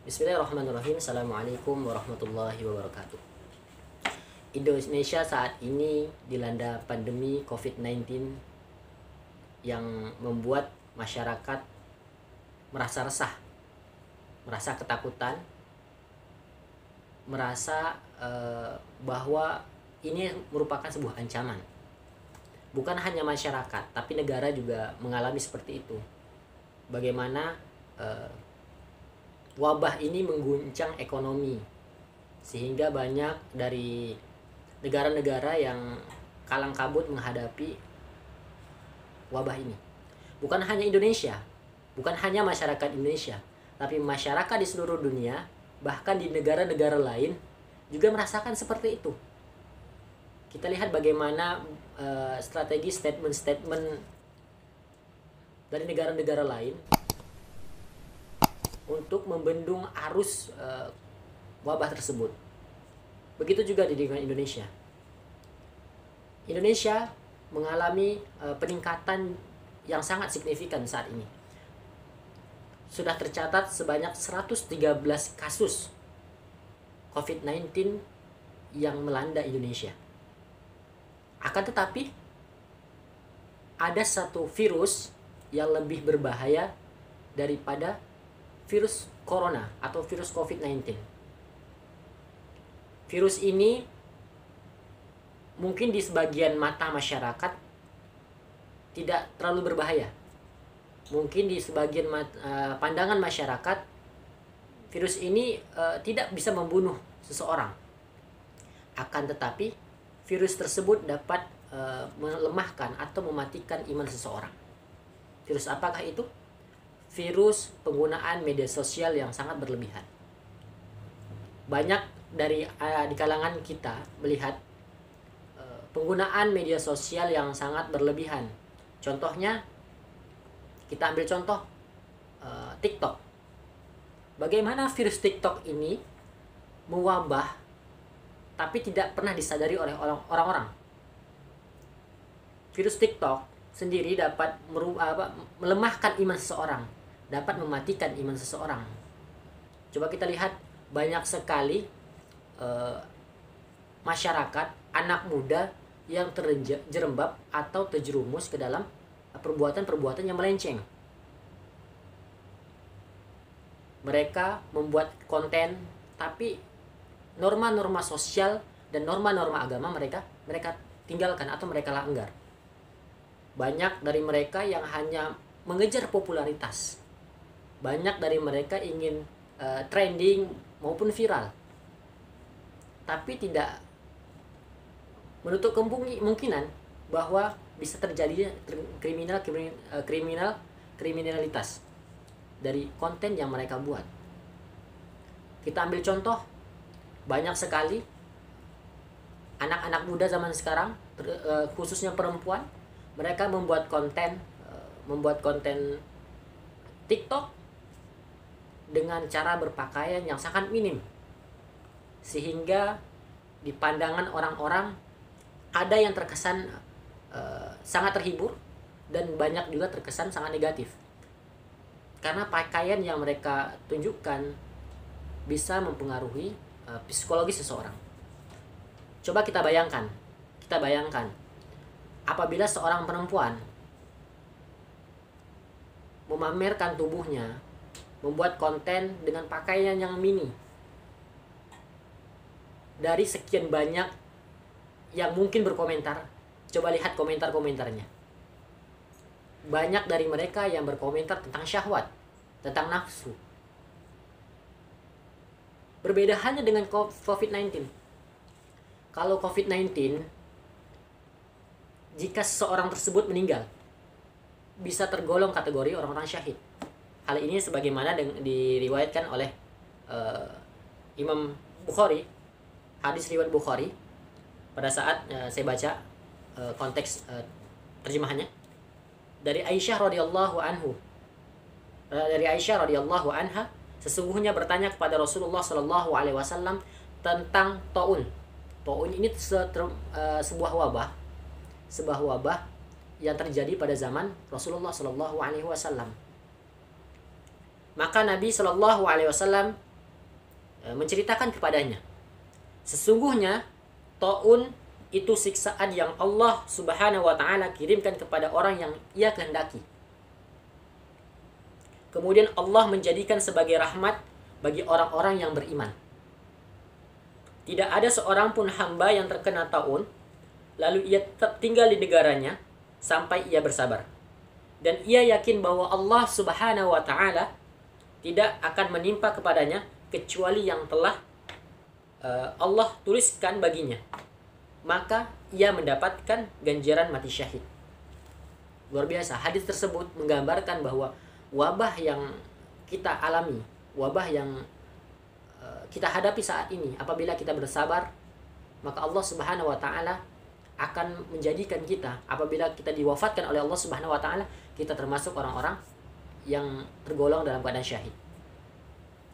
Bismillahirrahmanirrahim. Assalamualaikum warahmatullahi wabarakatuh. Indonesia saat ini dilanda pandemi COVID-19 yang membuat masyarakat merasa resah, merasa ketakutan, merasa bahwa ini merupakan sebuah ancaman. Bukan hanya masyarakat, tapi negara juga mengalami seperti itu. Bagaimana wabah ini mengguncang ekonomi, sehingga banyak dari negara-negara yang kalang kabut menghadapi wabah ini. Bukan hanya Indonesia, bukan hanya masyarakat Indonesia, tapi masyarakat di seluruh dunia, bahkan di negara-negara lain juga merasakan seperti itu. Kita lihat bagaimana strategi statement-statement dari negara-negara lain untuk membendung arus wabah tersebut. Begitu juga di lingkungan Indonesia. Indonesia mengalami peningkatan yang sangat signifikan saat ini. Sudah tercatat sebanyak 113 kasus COVID-19 yang melanda Indonesia. Akan tetapi, ada satu virus yang lebih berbahaya daripada virus corona atau virus COVID-19. Virus ini mungkin di sebagian mata masyarakat tidak terlalu berbahaya. Mungkin di sebagian pandangan masyarakat, virus ini tidak bisa membunuh seseorang. Akan tetapi, virus tersebut dapat melemahkan atau mematikan iman seseorang. Virus apakah itu? Virus penggunaan media sosial yang sangat berlebihan. Banyak di kalangan kita melihat penggunaan media sosial yang sangat berlebihan. Contohnya, kita ambil contoh TikTok. Bagaimana virus TikTok ini mewabah tapi tidak pernah disadari oleh orang-orang. Virus TikTok sendiri dapat melemahkan iman seseorang, dapat mematikan iman seseorang. Coba kita lihat, banyak sekali masyarakat, anak muda yang terjerembab atau terjerumus ke dalam perbuatan-perbuatan yang melenceng. Mereka membuat konten, tapi norma-norma sosial dan norma-norma agama mereka tinggalkan atau mereka langgar. Banyak dari mereka yang hanya mengejar popularitas. Banyak dari mereka ingin trending maupun viral. Tapi tidak menutup kemungkinan bahwa bisa terjadi kriminalitas dari konten yang mereka buat. Kita ambil contoh, banyak sekali anak-anak muda zaman sekarang, khususnya perempuan, mereka membuat konten TikTok dengan cara berpakaian yang sangat minim, sehingga di pandangan orang-orang ada yang terkesan sangat terhibur dan banyak juga terkesan sangat negatif, karena pakaian yang mereka tunjukkan bisa mempengaruhi psikologi seseorang. Coba kita bayangkan apabila seorang perempuan memamerkan tubuhnya, membuat konten dengan pakaian yang mini, dari sekian banyak yang mungkin berkomentar, coba lihat komentar-komentarnya. Banyak dari mereka yang berkomentar tentang syahwat, tentang nafsu. Berbeda halnya dengan COVID-19. Kalau COVID-19, jika seseorang tersebut meninggal, bisa tergolong kategori orang-orang syahid. Hal ini sebagaimana diriwayatkan oleh Imam Bukhari, hadis riwayat Bukhari, pada saat saya baca konteks terjemahannya, dari Aisyah radhiyallahu anha, sesungguhnya bertanya kepada Rasulullah sallallahu alaihi wasallam tentang taun. Taun ini sebuah wabah yang terjadi pada zaman Rasulullah sallallahu alaihi wasallam. Maka Nabi sallallahu alaihi wasallam menceritakan kepadanya, sesungguhnya taun itu siksaan yang Allah Subhanahu wa taala kirimkan kepada orang yang ia kehendaki. Kemudian Allah menjadikan sebagai rahmat bagi orang-orang yang beriman. Tidak ada seorang pun hamba yang terkena taun lalu ia tetap tinggal di negaranya sampai ia bersabar. Dan ia yakin bahwa Allah Subhanahu wa taala tidak akan menimpa kepadanya kecuali yang telah Allah tuliskan baginya. Maka ia mendapatkan ganjaran mati syahid. Luar biasa. Hadis tersebut menggambarkan bahwa wabah yang kita alami, wabah yang kita hadapi saat ini, apabila kita bersabar, maka Allah Subhanahu wa taala akan menjadikan kita, apabila kita diwafatkan oleh Allah Subhanahu wa taala, kita termasuk orang-orang yang tergolong dalam keadaan syahid.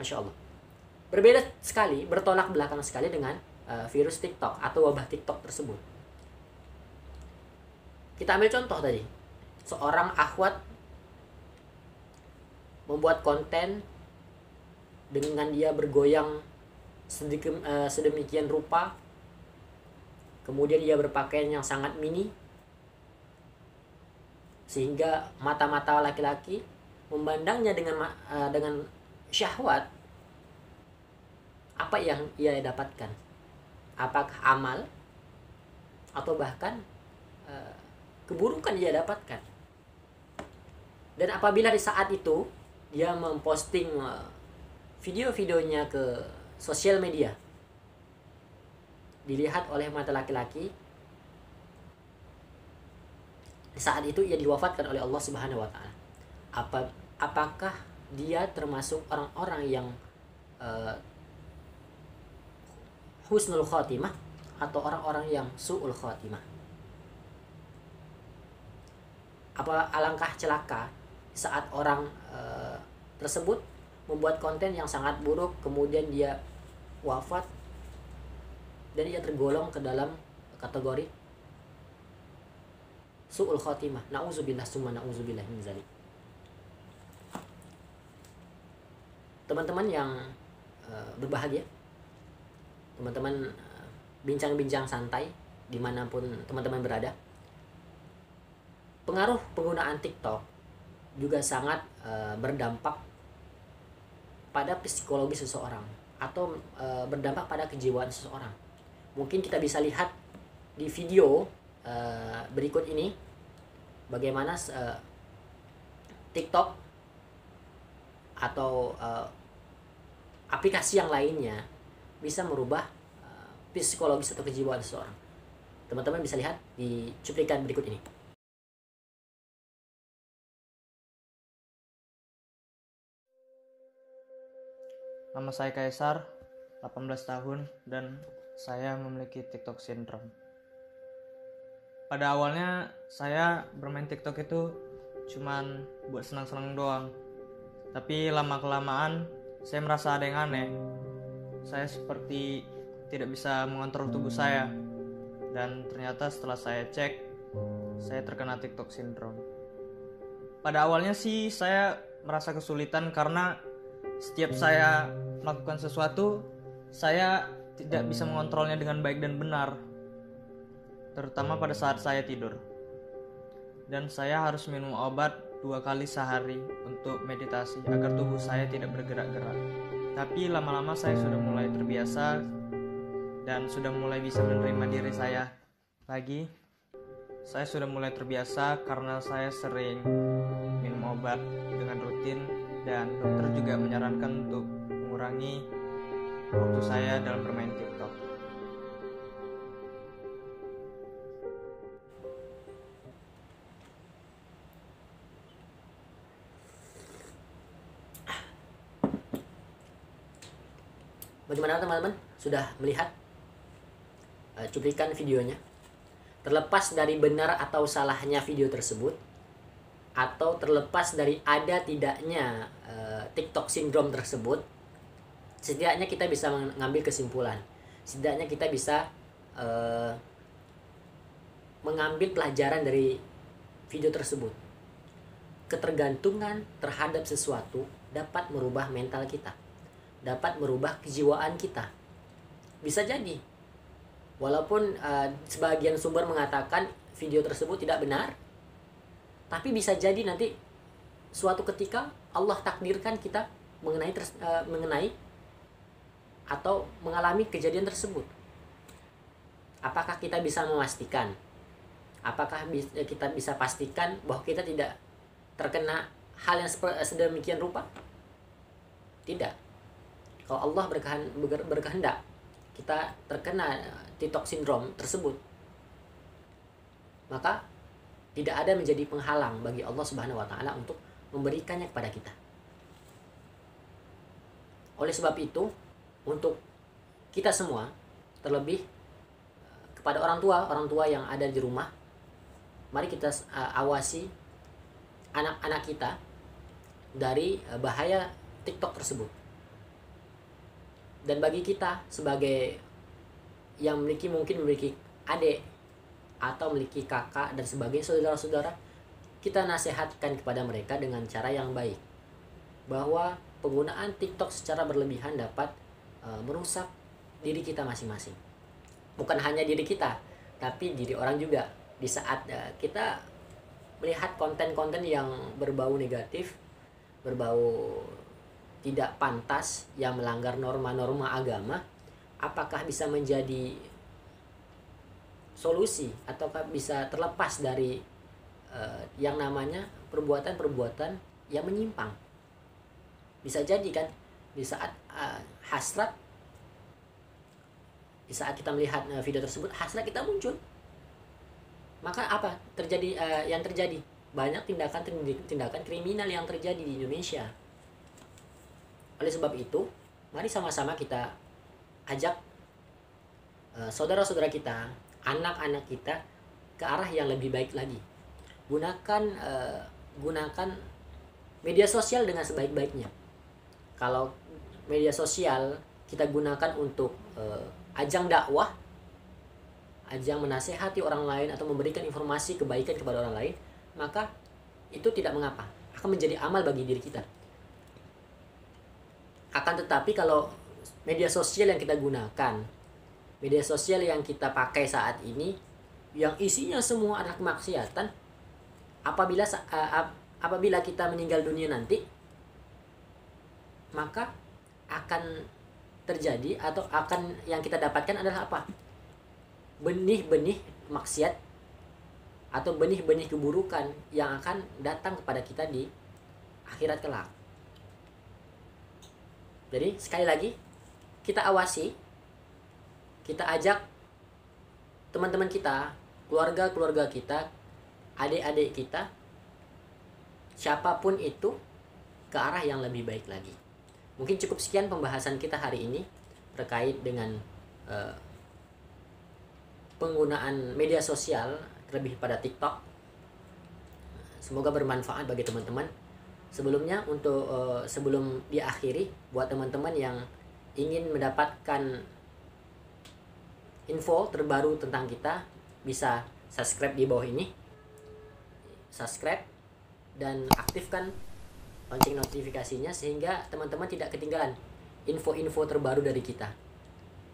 Masya Allah. Berbeda sekali, bertolak belakang sekali dengan virus TikTok atau wabah TikTok tersebut. Kita ambil contoh tadi, seorang akhwat membuat konten dengan dia bergoyang sedemikian rupa, kemudian dia berpakaian yang sangat mini, sehingga mata-mata laki-laki memandangnya dengan syahwat. Apa yang ia dapatkan? Apakah amal atau bahkan keburukan dia dapatkan? Dan apabila di saat itu dia memposting video-videonya ke sosial media, dilihat oleh mata laki-laki, di saat itu ia diwafatkan oleh Allah Subhanahu wa taala. Apakah dia termasuk orang-orang yang husnul khotimah atau orang-orang yang su'ul khotimah? Apa alangkah celaka saat orang tersebut membuat konten yang sangat buruk, kemudian dia wafat dan ia tergolong ke dalam kategori su'ul khotimah. Na'udzubillah summa na'udzubillah min dzalik. Teman-teman yang berbahagia, teman-teman bincang-bincang santai dimanapun teman-teman berada, pengaruh penggunaan TikTok juga sangat berdampak pada psikologi seseorang atau berdampak pada kejiwaan seseorang. Mungkin kita bisa lihat di video berikut ini bagaimana TikTok atau aplikasi yang lainnya bisa merubah psikologis atau kejiwaan seseorang. Teman-teman bisa lihat di cuplikan berikut ini. Nama saya Kaisar, 18 tahun, dan saya memiliki TikTok syndrome. Pada awalnya saya bermain TikTok itu cuman buat senang-senang doang. Tapi lama-kelamaan saya merasa ada yang aneh. Saya seperti tidak bisa mengontrol tubuh saya. Dan ternyata setelah saya cek, saya terkena TikTok syndrome. Pada awalnya sih saya merasa kesulitan karena setiap saya melakukan sesuatu, saya tidak bisa mengontrolnya dengan baik dan benar, terutama pada saat saya tidur. Dan saya harus minum obat 2 kali sehari untuk meditasi agar tubuh saya tidak bergerak-gerak. Tapi lama-lama saya sudah mulai terbiasa dan sudah mulai bisa menerima diri saya lagi. Saya sudah mulai terbiasa karena saya sering minum obat dengan rutin, dan dokter juga menyarankan untuk mengurangi waktu saya dalam bermain TikTok. Bagaimana teman-teman? Sudah melihat cuplikan videonya? Terlepas dari benar atau salahnya video tersebut, atau terlepas dari ada tidaknya TikTok syndrome tersebut, setidaknya kita bisa mengambil kesimpulan. Setidaknya kita bisa mengambil pelajaran dari video tersebut. Ketergantungan terhadap sesuatu dapat merubah mental kita. dapat merubah kejiwaan kita. Bisa jadi, walaupun sebagian sumber mengatakan video tersebut tidak benar, tapi bisa jadi nanti suatu ketika Allah takdirkan kita mengenai atau mengalami kejadian tersebut. Apakah kita bisa memastikan? Apakah kita bisa pastikan bahwa kita tidak terkena hal yang sedemikian rupa? Tidak. Kalau Allah berkehendak kita terkena TikTok syndrome tersebut, maka tidak ada menjadi penghalang bagi Allah Subhanahu wa taala untuk memberikannya kepada kita. Oleh sebab itu, untuk kita semua, terlebih kepada orang tua yang ada di rumah, mari kita awasi anak-anak kita dari bahaya TikTok tersebut. Dan bagi kita sebagai yang mungkin memiliki adik atau memiliki kakak dan sebagai saudara-saudara, kita nasihatkan kepada mereka dengan cara yang baik, bahwa penggunaan TikTok secara berlebihan dapat merusak diri kita masing-masing. Bukan hanya diri kita, tapi diri orang juga. Di saat kita melihat konten-konten yang berbau negatif, berbau tidak pantas, yang melanggar norma-norma agama, apakah bisa menjadi solusi ataukah bisa terlepas dari yang namanya perbuatan-perbuatan yang menyimpang? Bisa jadi kan, di saat hasrat, di saat kita melihat video tersebut, hasrat kita muncul, maka apa terjadi? Yang terjadi banyak tindakan kriminal yang terjadi di Indonesia. Oleh sebab itu, mari sama-sama kita ajak saudara-saudara kita, anak-anak kita ke arah yang lebih baik lagi. Gunakan media sosial dengan sebaik-baiknya. Kalau media sosial kita gunakan untuk ajang dakwah, ajang menasehati orang lain atau memberikan informasi kebaikan kepada orang lain, maka itu tidak mengapa, akan menjadi amal bagi diri kita. Akan tetapi kalau media sosial yang kita gunakan, media sosial yang kita pakai saat ini, yang isinya semua adalah kemaksiatan, apabila kita meninggal dunia nanti, maka akan terjadi atau akan yang kita dapatkan adalah apa? Benih-benih maksiat atau benih-benih keburukan yang akan datang kepada kita di akhirat kelak. Jadi sekali lagi, kita awasi, kita ajak teman-teman kita, keluarga-keluarga kita, adik-adik kita, siapapun itu, ke arah yang lebih baik lagi. Mungkin cukup sekian pembahasan kita hari ini terkait dengan penggunaan media sosial, terlebih pada TikTok. Semoga bermanfaat bagi teman-teman. Sebelumnya, untuk sebelum diakhiri, buat teman-teman yang ingin mendapatkan info terbaru tentang kita, bisa subscribe di bawah ini, subscribe dan aktifkan lonceng notifikasinya sehingga teman-teman tidak ketinggalan info-info terbaru dari kita.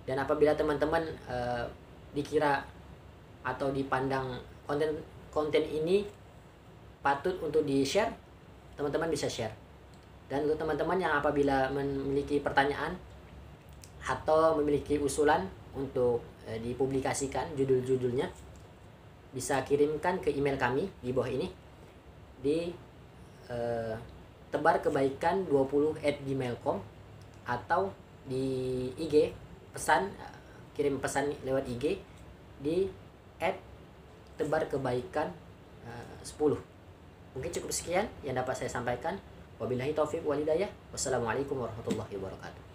Dan apabila teman-teman dikira atau dipandang konten ini patut untuk di-share, teman-teman bisa share. Dan untuk teman-teman yang apabila memiliki pertanyaan atau memiliki usulan untuk dipublikasikan judul-judulnya, bisa kirimkan ke email kami di bawah ini di tebarkebaikan20@gmail.com atau di IG pesan, kirim pesan lewat IG di @tebarkebaikan10. Mungkin cukup sekian yang dapat saya sampaikan. Wabillahi taufiq walhidayah. Wassalamualaikum warahmatullahi wabarakatuh.